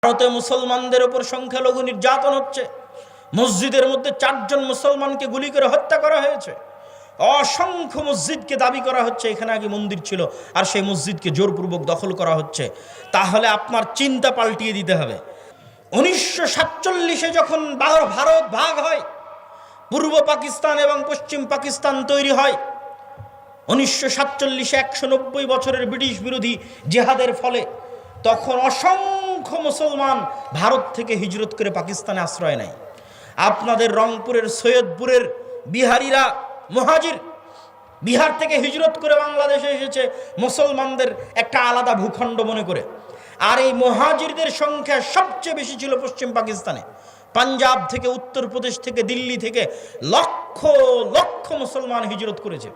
ভারতে মুসলমানদের উপর সংখ্যালঘু নির্যাতন হচ্ছে। মসজিদের মধ্যে 4 জন মুসলমানকে গুলি করে হত্যা করা হয়েছে। অসংখ্য মসজিদকে দাবি করা হচ্ছে এখানে আগে মন্দির ছিল, আর সেই মসজিদকে জোরপূর্বক দখল করা হচ্ছে। তাহলে আপনার চিন্তা পাল্টিয়ে দিতে হবে। 1947-এ যখন ভারত ভাগ হয়, পূর্ব পাকিস্তান এবং পশ্চিম পাকিস্তান তৈরি হয়, 1947-এ 190 বছরের ব্রিটিশ বিরোধী জিহাদের ফলে তখন অসংখ্য মুসলমান ভারত থেকে হিজরত করে পাকিস্তানে আশ্রয় নেয়। আপনাদের রংপুরের সৈয়দপুরের বিহারিরা মুহাজির, বিহার থেকে হিজরত করে বাংলাদেশে এসেছে মুসলমানদের একটা আলাদা ভূখণ্ড মনে করে। আর এই মুহাজিরদের সংখ্যা সবচেয়ে বেশি ছিল পশ্চিম পাকিস্তানে। পাঞ্জাব থেকে, উত্তরপ্রদেশ থেকে, দিল্লি থেকে লক্ষ লক্ষ মুসলমান হিজরত করেছে।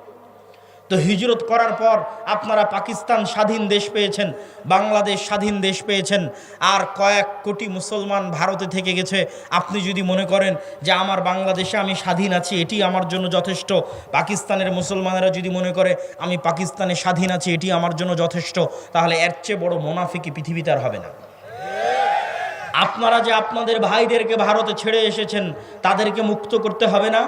তো হিজরত করার পর আপনারা পাকিস্তান স্বাধীন দেশ পেয়েছেন, বাংলাদেশ স্বাধীন দেশ পেয়েছেন, আর কয়েক কোটি মুসলমান ভারতে থেকে গেছে। আপনি যদি মনে করেন যে আমার বাংলাদেশে আমি স্বাধীন আছি, এটি আমার জন্য যথেষ্ট, পাকিস্তানের মুসলমানেরা যদি মনে করে আমি পাকিস্তানে স্বাধীন আছি, এটি আমার জন্য যথেষ্ট, তাহলে এর চেয়ে বড় মুনাফিকি পৃথিবীতে আর হবে না। আপনারা যে আপনাদের ভাইদেরকে ভারতে ছেড়ে এসেছেন, তাদেরকে মুক্ত করতে হবে না?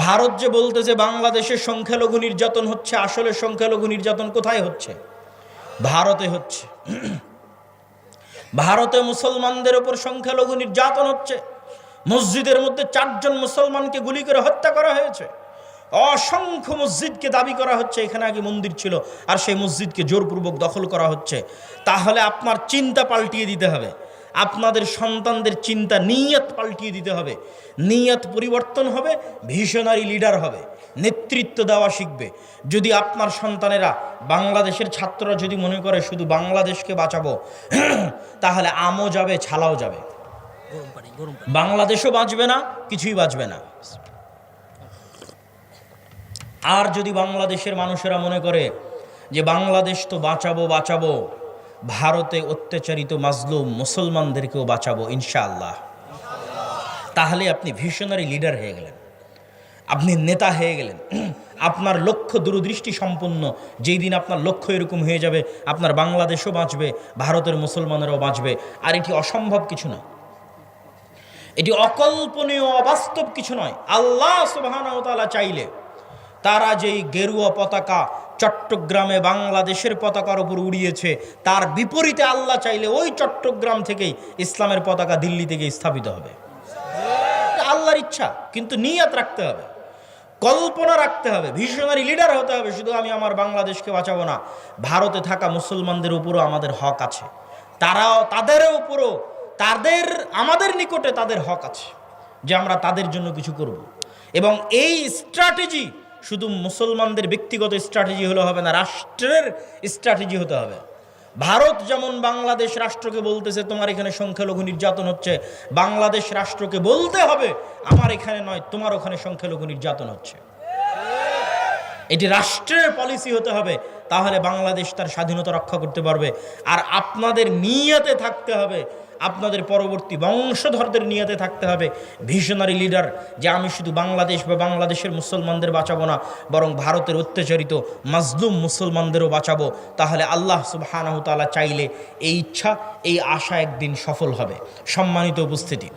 ভারত যে বলতেছে বাংলাদেশের সংখ্যালঘু নির্যাতন হচ্ছে, আসলে সংখ্যালঘু নির্যাতন কোথায় হচ্ছে? ভারতে হচ্ছে। ভারতে মুসলমানদের উপর সংখ্যালঘু নির্যাতন হচ্ছে। মসজিদের মধ্যে 4 জন মুসলমানকে গুলি করে হত্যা করা হয়েছে। অসংখ্য মসজিদকে দাবি করা হচ্ছে এখানে আগে মন্দির ছিল, আর সেই মসজিদকে জোরপূর্বক দখল করা হচ্ছে। তাহলে আপনার চিন্তা পাল্টিয়ে দিতে হবে, আপনাদের সন্তানদের চিন্তা, নিয়ত পাল্টিয়ে দিতে হবে। নিয়ত পরিবর্তন হবে, ভিশনারি লিডার হবে, নেতৃত্ব দেওয়া শিখবে। যদি আপনার সন্তানেরা, বাংলাদেশের ছাত্ররা যদি মনে করে শুধু বাংলাদেশকে বাঁচাবো, তাহলে আমও যাবে, ছালাও যাবে, বাংলাদেশও বাঁচবে না, কিছুই বাঁচবে না। আর যদি বাংলাদেশের মানুষেরা মনে করে যে বাংলাদেশ তো বাঁচাবো, ভারতে অত্যাচারিত মাজলুম মুসলমানদেরকেও বাঁচাবো ইনশাআল্লাহ, তাহলে আপনি ভিশনারি লিডার হয়ে গেলেন, আপনি নেতা হয়ে গেলেন। আপনার লক্ষ্য দূরদৃষ্টি সম্পন্ন। যেই দিন আপনার লক্ষ্য এরকম হয়ে যাবে, আপনার বাংলাদেশও বাঁচবে, ভারতের মুসলমানেরাও বাঁচবে। আর এটি অসম্ভব কিছু নয়, এটি অকল্পনীয়, অবাস্তব কিছু নয়। আল্লাহ সুবহানাহু ওয়া তাআলা চাইলে তারা যেই গেরুয়া পতাকা চট্টগ্রামে বাংলাদেশের পতাকার উপর উড়িয়েছে, তার বিপরীতে আল্লাহ চাইলে ওই চট্টগ্রাম থেকেই ইসলামের পতাকা দিল্লি থেকে স্থাপিত হবে। আল্লাহর ইচ্ছা, কিন্তু নিয়ত রাখতে হবে, কল্পনা রাখতে হবে, ভিশনারি লিডার হতে হবে। শুধু আমি আমার বাংলাদেশকে বাঁচাবো না, ভারতে থাকা মুসলমানদের উপরও আমাদের হক আছে, তাদের উপরও আমাদের নিকটে তাদের হক আছে যে আমরা তাদের জন্য কিছু করব। এবং এই স্ট্র্যাটেজি শুধু মুসলমানদের ব্যক্তিগত স্ট্র্যাটেজি হলে হবে না, রাষ্ট্রের স্ট্র্যাটেজি হতে হবে। ভারত যেমন বাংলাদেশ রাষ্ট্রকে বলতেছে তোমার এখানে সংখ্যালঘু নির্যাতন হচ্ছে, বাংলাদেশ রাষ্ট্রকে বলতে হবে আমার এখানে নয়, তোমার ওখানে সংখ্যালঘু নির্যাতন হচ্ছে। এটি রাষ্ট্রের পলিসি হতে হবে, তাহলে বাংলাদেশ তার স্বাধীনতা রক্ষা করতে পারবে। আর আপনাদের নিয়তে থাকতে হবে, আপনাদের পরবর্তী বংশধরদের নিয়তে থাকতে হবে ভিশনারি লিডার, যে আমি শুধু বাংলাদেশ বা বাংলাদেশের মুসলমানদের বাঁচাবো না, বরং ভারতের অত্যাচারিত মাজলুম মুসলমানদেরও বাঁচাবো। তাহলে আল্লাহ সুবহানাহু ওয়া তাআলা চাইলে এই ইচ্ছা, এই আশা একদিন সফল হবে। সম্মানিত উপস্থিতি,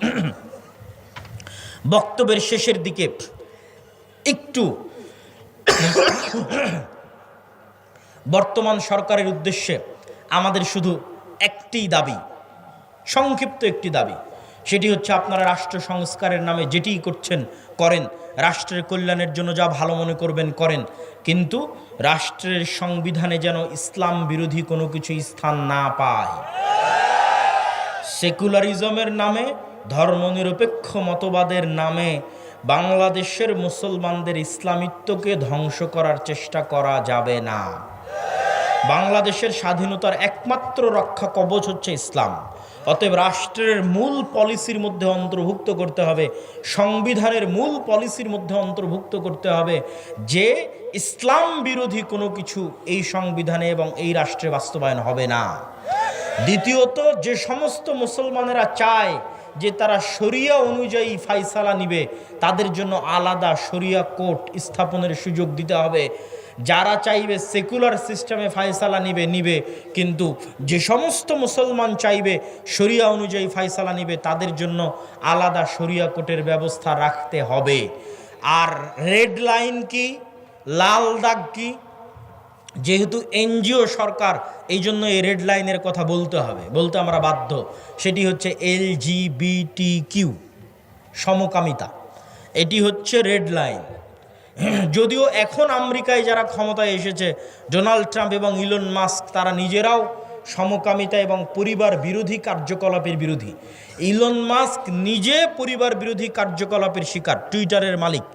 বক্তব্যের শেষের দিকে একটু বর্তমান সরকারের উদ্দেশ্যে আমাদের শুধু একটি দাবি, সংক্ষিপ্ত একটি দাবি, সেটি হচ্ছে আপনারা রাষ্ট্র সংস্কারের নামে যেটি করেন, রাষ্ট্রের কল্যাণের জন্য যা ভালো মনে করবেন করেন, কিন্তু রাষ্ট্রের সংবিধানে যেন ইসলাম বিরোধী কোনো কিছু স্থান না পায়। সেকুলারিজমের নামে, ধর্মনিরপেক্ষ মতবাদের নামে বাংলাদেশের মুসলমানদের ইসলামিত্বকে ধ্বংস করার চেষ্টা করা যাবে না। বাংলাদেশের স্বাধীনতার একমাত্র রক্ষা কবচ হচ্ছে ইসলাম। অতএব রাষ্ট্রের মূল পলিসির মধ্যে অন্তর্ভুক্ত করতে হবে, সংবিধানের মূল পলিসির মধ্যে অন্তর্ভুক্ত করতে হবে যে ইসলাম বিরোধী কোনো কিছু এই সংবিধানে এবং এই রাষ্ট্রে বাস্তবায়ন হবে না। দ্বিতীয়ত, যে সমস্ত মুসলমানেরা চায় যে তারা শরিয়া অনুযায়ী ফায়সালা নিবে, তাদের জন্য আলাদা শরিয়া কোর্ট স্থাপনের সুযোগ দিতে হবে। যারা চাইবে সেকুলার সিস্টেমে ফায়সালা নিবে, কিন্তু যে সমস্ত মুসলমান চাইবে শরিয়া অনুযায়ী ফায়সালা নিবে তাদের জন্য আলাদা শরিয়া কোর্টের ব্যবস্থা রাখতে হবে। আর রেড লাইন কি, লাল দাগ কি? যেহেতু এনজিও সরকার, এই জন্য এই রেড লাইনের কথা বলতে আমরা বাধ্য। সেটি হচ্ছে LGBTQ, সমকামিতা। এটি হচ্ছে রেড লাইন। যদিও এখন আমেরিকায় যারা ক্ষমতায় এসেছে, ডোনাল্ড ট্রাম্প এবং ইলন মাস্ক, তারা নিজেরাও সমকামিতা এবং পরিবার বিরোধী কার্যকলাপের বিরোধী। ইলন মাস্ক নিজে পরিবার বিরোধী কার্যকলাপের শিকার, টুইটারের মালিক।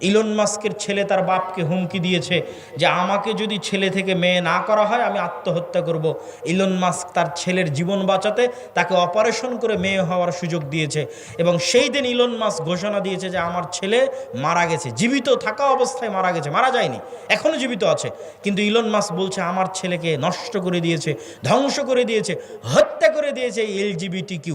ইলন মাস্কের ছেলে তার বাপকে হুমকি দিয়েছে যে আমাকে যদি ছেলে থেকে মেয়ে না করা হয় আমি আত্মহত্যা করব। ইলন মাস্ক তার ছেলের জীবন বাঁচাতে তাকে অপারেশন করে মেয়ে হওয়ার সুযোগ দিয়েছে, এবং সেই দিন ইলন মাস্ক ঘোষণা দিয়েছে যে আমার ছেলে মারা গেছে, জীবিত থাকা অবস্থায় মারা গেছে, মারা যায়নি, এখনও জীবিত আছে। কিন্তু ইলন মাস্ক বলছে আমার ছেলেকে নষ্ট করে দিয়েছে, ধ্বংস করে দিয়েছে, হত্যা করে দিয়েছে এই LGBTQ।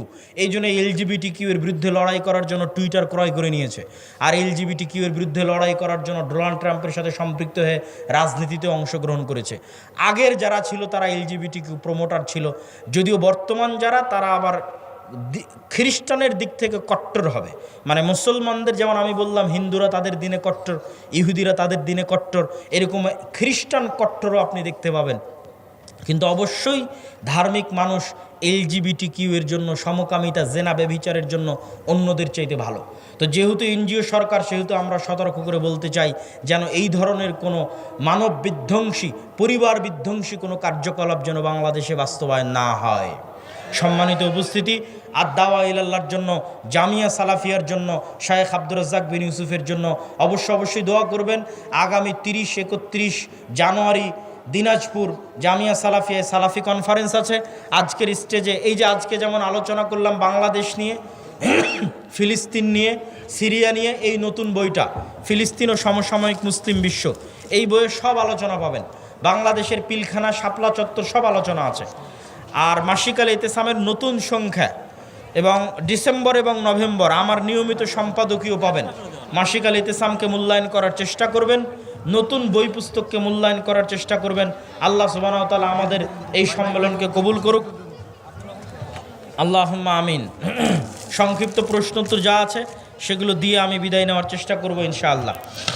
এই জন্য LGBTQ এর বিরুদ্ধে লড়াই করার জন্য টুইটার ক্রয় করে নিয়েছে। আর LGBTQ এর বিরুদ্ধে লড়াই করার জন্য ডোনাল্ড ট্রাম্পের সাথে সম্পৃক্ত হয়ে রাজনীতিতে অংশগ্রহণ করেছে। আগের যারা ছিল তারা LGBTQ প্রমোটার ছিল, যদিও বর্তমান যারা তারা আবার খ্রিস্টানের দিক থেকে কট্টর হবে। মানে মুসলমানদের যেমন আমি বললাম হিন্দুরা তাদের দিনে কট্টর, ইহুদিরা তাদের দিনে কট্টর, এরকম খ্রিস্টান কট্টরও আপনি দেখতে পাবেন। কিন্তু অবশ্যই ধার্মিক মানুষ LGBTQ এর জন্য, সমকামিতা, জেনা, ব্যভিচারের জন্য অন্যদের চাইতে ভালো। তো যেহেতু এনজিও সরকার, সেহেতু আমরা সতর্ক করে বলতে চাই যেন এই ধরনের কোনো মানব বিধ্বংসী, পরিবার বিধ্বংসী কোনো কার্যকলাপ যেন বাংলাদেশে বাস্তবায়ন না হয়। সম্মানিত উপস্থিতি, আদ-দাওয়া ইলাল্লাহর জন্য, জামিয়া সালাফিয়ার জন্য, শায়েখ আব্দুর রাজ্জাক বিন ইউসুফের জন্য অবশ্যই দোয়া করবেন। আগামী 30-31 জানুয়ারি দিনাজপুর জামিয়া সালাফিয়ায় সালাফি কনফারেন্স আছে। আজকের স্টেজে এই যে আজকে যেমন আলোচনা করলাম বাংলাদেশ নিয়ে, ফিলিস্তিন নিয়ে, সিরিয়া নিয়ে, এই নতুন বইটা ফিলিস্তিন ও সমসাময়িক মুসলিম বিশ্ব, এই বইয়ে সব আলোচনা পাবেন। বাংলাদেশের পিলখানা, শাপলা চত্বর সব আলোচনা আছে। আর মাসিক আল ইতিসামের নতুন সংখ্যা এবং ডিসেম্বর এবং নভেম্বর আমার নিয়মিত সম্পাদকীয় পাবেন। মাসিক আল ইতিসামকে মূল্যায়ন করার চেষ্টা করবেন, নতুন বই পুস্তককে মূল্যায়ন করার চেষ্টা করবেন। আল্লাহ সুবহানাহু ওয়া তাআলা আমাদের এই সম্মেলনকে কবুল করুক, আল্লাহুম্মা আমিন। সংক্ষিপ্ত প্রশ্নোত্তর যা আছে সেগুলো দিয়ে আমি বিদায় নেওয়ার চেষ্টা করব ইনশাআল্লাহ।